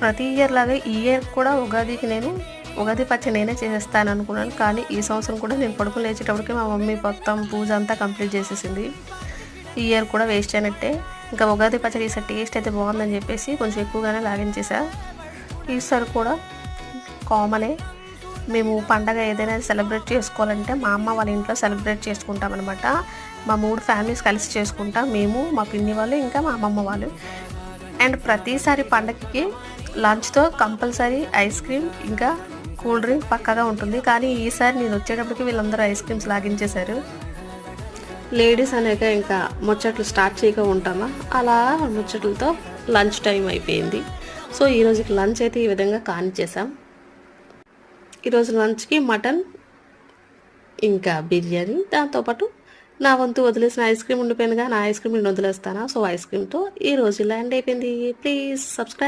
ప్రతి ఇయర్ లాగే ఈ ఇయర్ కూడా ఉగాదికి నేను ఉగాది పచ్చడి నేనే చేసేస్తాను అనుకున్నాను. కానీ ఈ సంవత్సరం కూడా నేను పడుకుని లేచేటప్పటికి మా మమ్మీ మొత్తం పూజ అంతా కంప్లీట్ చేసేసింది. ఈ ఇయర్ కూడా వేస్ట్ అయినట్టే. ఇంకా ఉగాది పచ్చడి ఈసారి టేస్ట్ అయితే బాగుందని చెప్పేసి కొంచెం ఎక్కువగానే లాగించేసా. ఈసారి కూడా కామనే, మేము పండగ ఏదైనా సెలబ్రేట్ చేసుకోవాలంటే మా అమ్మ వాళ్ళ ఇంట్లో సెలబ్రేట్ చేసుకుంటాం అనమాట. మా 3 ఫ్యామిలీస్ కలిసి చేసుకుంటాం, మేము, మా పిన్ని వాళ్ళు, ఇంకా మా అమ్మమ్మ వాళ్ళు. అండ్ ప్రతిసారి పండగకి లంచ్తో కంపల్సరీ ఐస్ క్రీమ్ ఇంకా కూల్ డ్రింక్ పక్కాగా ఉంటుంది. కానీ ఈసారి నేను వచ్చేటప్పటికి వీళ్ళందరూ ఐస్ క్రీమ్స్ లాగించేశారు. లేడీస్ అనేక ఇంకా ముచ్చట్లు స్టార్ట్ చేయక ఉంటామా, అలా ముచ్చట్లతో లంచ్ టైం అయిపోయింది. సో ఈరోజుకి లంచ్ అయితే ఈ విధంగా కానిచ్చేసాం. ఈరోజు లంచ్కి మటన్ ఇంకా బిర్యానీ, దాంతోపాటు నా వంతు వదిలేసిన ఐస్ క్రీమ్ ఉండిపోయిందిగా, నా ఐస్ క్రీమ్ నేను వదిలేస్తానా. సో ఐస్ క్రీమ్తో ఈరోజు ఇలా ఎండ్ అయిపోయింది. Please subscribe.